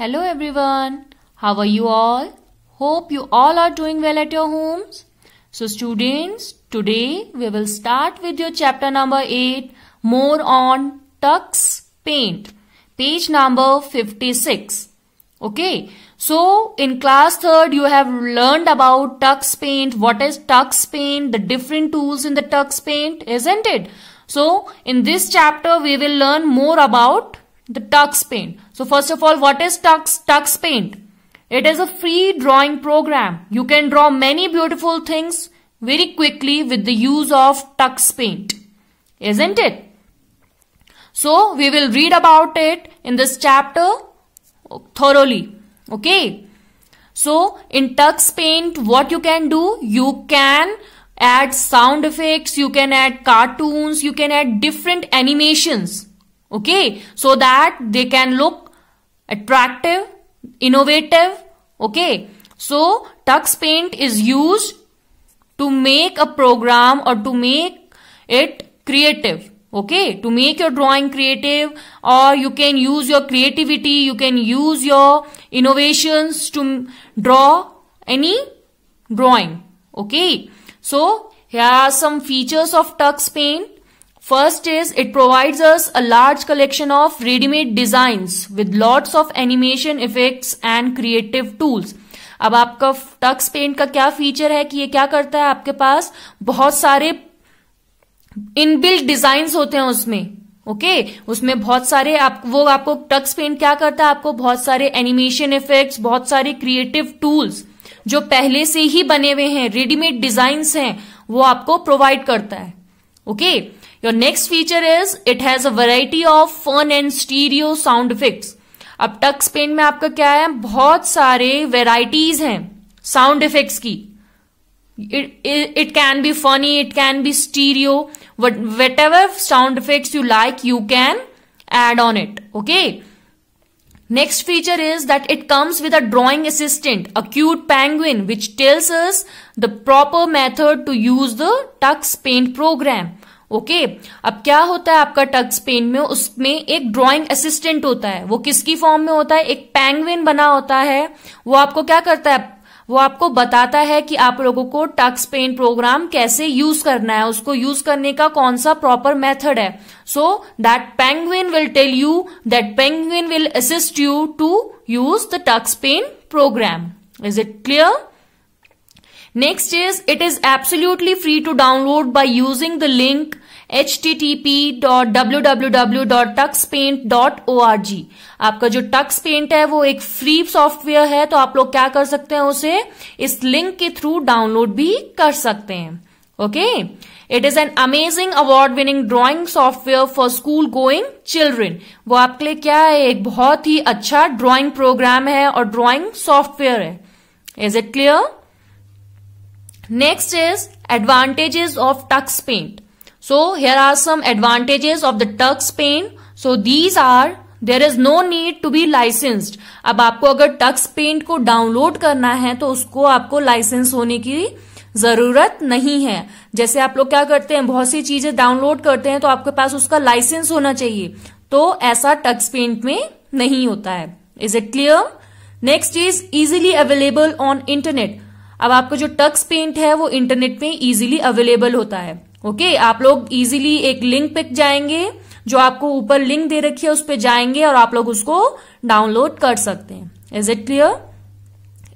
Hello everyone, how are you all? Hope you all are doing well at your homes. So students, today we will start with your chapter number 8, more on Tux Paint, page number 56. Okay, so in class 3rd you have learned about Tux Paint, what is Tux Paint, the different tools in the Tux Paint, isn't it? So in this chapter we will learn more about the Tux Paint. So first of all, what is Tux Paint? It is a free drawing program. You can draw many beautiful things very quickly with the use of Tux Paint, isn't it? So we will read about it in this chapter thoroughly. Okay. So in Tux Paint, what you can do? You can add sound effects, you can add cartoons, you can add different animations. Okay, so that they can look attractive, innovative. Okay, so Tux Paint is used to make a program or to make it creative. Okay, to make your drawing creative, or you can use your creativity, you can use your innovations to draw any drawing. Okay, so here are some features of Tux Paint. First is it provides us a large collection of ready-made designs with lots of animation effects and creative tools. अब आपका Tux Paint का क्या feature है कि ये क्या करता है, आपके पास बहुत सारे इनबिल्ट डिजाइन्स होते हैं उसमें. ओके, उसमें बहुत सारे आपको Tux Paint क्या करता है, आपको बहुत सारे एनिमेशन इफेक्ट्स, बहुत सारे क्रिएटिव टूल्स जो पहले से ही बने हुए हैं, रेडीमेड डिजाइन्स हैं, वो आपको प्रोवाइड करता है. Okay, your next feature is it has a variety of fun and stereo sound effects. अब Tux Paint में आपका क्या है, बहुत सारे वेराइटीज हैं साउंड इफेक्ट्स की. It can be funny, it can be stereo, whatever sound effects you like, you can add on it. Okay. Next feature is that it comes with a drawing assistant, a cute penguin, which tells us the proper method to use the Tux Paint program. Okay, अब क्या होता है आपका Tux Paint में, उसमें एक drawing assistant होता है. वो किसकी फॉर्म में होता है, एक पेंगुइन बना होता है. वो आपको क्या करता है, वो आपको बताता है कि आप लोगों को Tux Paint प्रोग्राम कैसे यूज करना है, उसको यूज करने का कौन सा प्रॉपर मेथड है. So that penguin will tell you, that penguin will assist you to use the Tux Paint program. Is it clear? Next is it is absolutely free to download by using the link http://www.tuxpaint.org. आपका जो Tux Paint है वो एक free software है, तो आप लोग क्या कर सकते हैं, उसे इस लिंक के थ्रू डाउनलोड भी कर सकते हैं. Okay, it is an amazing award winning drawing software for school going children. वो आपके लिए क्या है, एक बहुत ही अच्छा ड्रॉइंग प्रोग्राम है और ड्रॉइंग सॉफ्टवेयर है. Is it clear? Next is advantages of Tux Paint. So here are some advantages of the Tux Paint. So these are, there is no need to be licensed. अब आपको अगर Tux Paint को download करना है तो उसको आपको licence होने की जरूरत नहीं है. जैसे आप लोग क्या करते हैं, बहुत सी चीजें डाउनलोड करते हैं तो आपके पास उसका लाइसेंस होना चाहिए, तो ऐसा Tux Paint में नहीं होता है. Is it clear? Next is easily available on internet. अब आपका जो Tux Paint है वो इंटरनेट में इजीली अवेलेबल होता है. ओके, आप लोग इजीली एक लिंक पे जाएंगे, जो आपको ऊपर लिंक दे रखी है उस पे जाएंगे और आप लोग उसको डाउनलोड कर सकते हैं. Is it clear?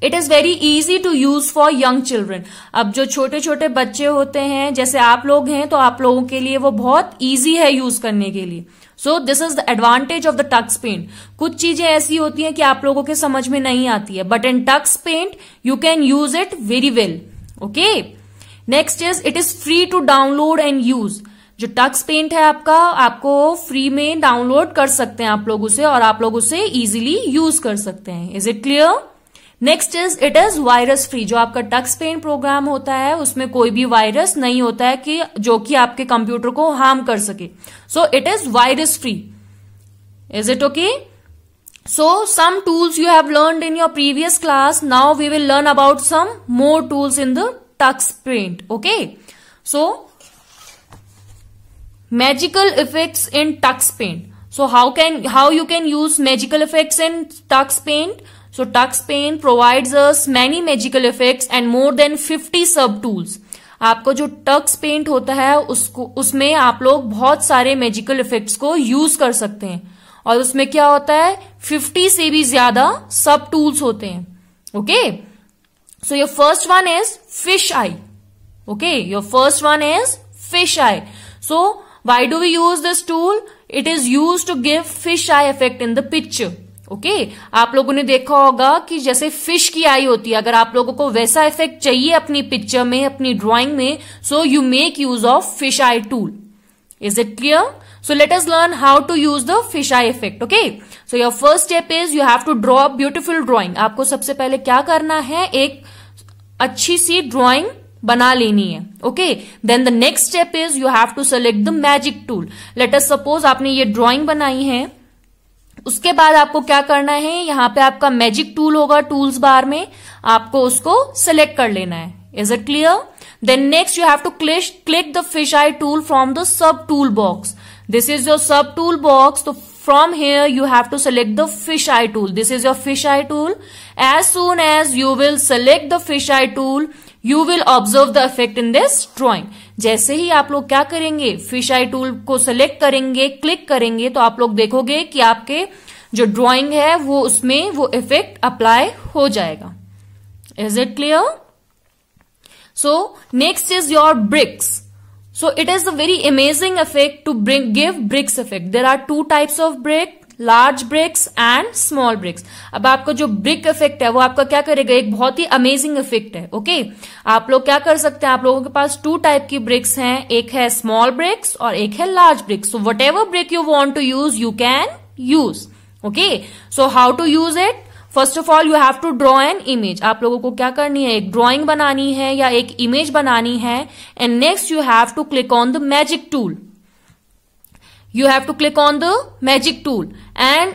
It is very easy to use for young children. अब जो छोटे छोटे बच्चे होते हैं, जैसे आप लोग हैं, तो आप लोगों के लिए वो बहुत इजी है यूज करने के लिए. So this is the advantage of the Tux Paint. कुछ चीजें ऐसी होती हैं कि आप लोगों के समझ में नहीं आती है, but in Tux Paint you can use it very well. Okay, next is it is free to download and use. जो Tux Paint है आपका, आपको फ्री में डाउनलोड कर सकते हैं आप लोग उसे, और आप लोग उसे इजीली यूज कर सकते हैं. Is it clear? Next is it is virus free. जो आपका Tux Paint प्रोग्राम होता है उसमें कोई भी वायरस नहीं होता है कि जो कि आपके कंप्यूटर को हार्म कर सके. So it is virus free. Is it okay? So some tools you have learned in your previous class. Now we will learn about some more tools in the Tux Paint. Okay. So magical effects in Tux Paint. So how you can use magical effects in Tux Paint? So Tux Paint provides us many magical effects and more than 50 sub tools. आपको जो Tux paint होता है उसमें आप लोग बहुत सारे magical effects को यूज कर सकते हैं और उसमें क्या होता है 50 से भी ज्यादा सब टूल्स होते हैं. Okay, so your first one is fish eye. Okay, your first one is fish eye. So why do we use this tool? It is use to give fish eye effect in the picture. Okay, आप लोगों ने देखा होगा कि जैसे fish की आई होती है, अगर आप लोगों को वैसा इफेक्ट चाहिए अपनी पिक्चर में, अपनी ड्राइंग में, so you make use of fish eye tool. Is it clear? So let us learn how to use the fish eye effect. Okay, so your first step is you have to draw a beautiful drawing. आपको सबसे पहले क्या करना है, एक अच्छी सी drawing बना लेनी है. Okay, then the next step is you have to select the magic tool. Let us suppose आपने ये ड्राइंग बनाई है, उसके बाद आपको क्या करना है, यहां पे आपका मैजिक टूल होगा टूल्स बार में, आपको उसको सिलेक्ट कर लेना है. Is it clear? Then next you have to click the fish eye tool from the sub tool box. This is your sub tool box. तो from here you have to select the fish eye tool. This is your fish eye tool. As soon as you will select the fish eye tool, you will observe the effect in this drawing. जैसे ही आप लोग क्या करेंगे, fish eye tool को select करेंगे, click करेंगे, तो आप लोग देखोगे कि आपके जो ड्राइंग है वो उसमें वो इफेक्ट अप्लाई हो जाएगा. Is it clear? So next is your bricks. So it is a very amazing effect to give bricks effect. There are two types of brick, large bricks and small bricks. अब आपका जो brick effect है वो आपका क्या करेगा, एक बहुत ही amazing effect है. ओके, आप लोग क्या कर सकते हैं, आप लोगों के पास two type की bricks हैं, एक है small bricks और एक है large bricks. So whatever brick you want to use, you can use. Okay, so how to use it? First of all you have to draw an image. आप लोगों को क्या करनी है, एक ड्रॉइंग बनानी है या एक इमेज बनानी है. And next you have to click on the magic tool. You have to click on the magic tool and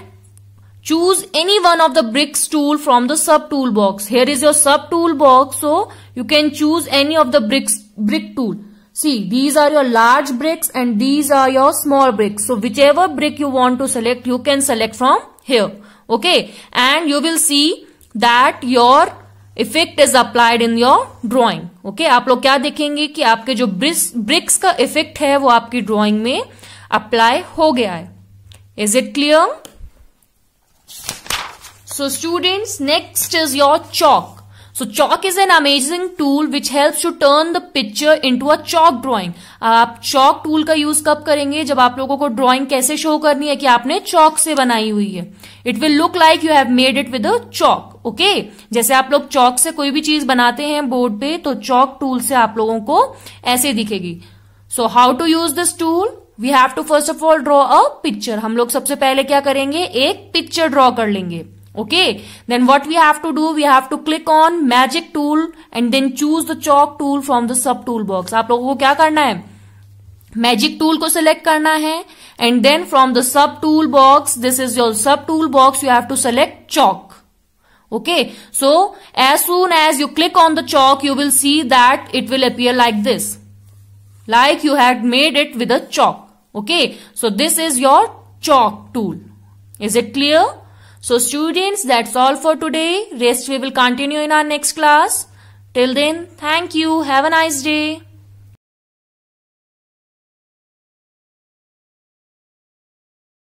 choose any one of the bricks tool from the sub tool box. Here is your sub tool box, so you can choose any of the brick tool. See, these are your large bricks and these are your small bricks. So whichever brick you want to select, you can select from here. Okay, and you will see that your effect is applied in your drawing. Okay, आप लोग क्या देखेंगे कि आपके जो bricks का effect है वो आपकी drawing में apply हो गया है. Is it clear? So students, next is your chalk. So chalk is an amazing tool which helps to turn the picture into a chalk drawing. आप chalk tool का यूज कब करेंगे, जब आप लोगों को drawing कैसे show करनी है कि आपने chalk से बनाई हुई है. It will look like you have made it with a chalk. Okay? जैसे आप लोग chalk से कोई भी चीज बनाते हैं बोर्ड पे, तो chalk tool से आप लोगों को ऐसे दिखेगी. So how to use this tool? We have to first of all draw a picture. हम लोग सबसे पहले क्या करेंगे, एक picture draw कर लेंगे. Okay, then what we have to do, we have to click on magic tool and then choose the chalk tool from the sub tool box. आप लोगों को क्या करना है, magic tool को select करना है and then from the sub tool box, this is your sub tool box, you have to select chalk. Okay, so as soon as you click on the chalk, you will see that it will appear like this, like you had made it with a chalk. Okay, so this is your chalk tool. Is it clear? So students, that's all for today. Rest we will continue in our next class. Till then, thank you. Have a nice day.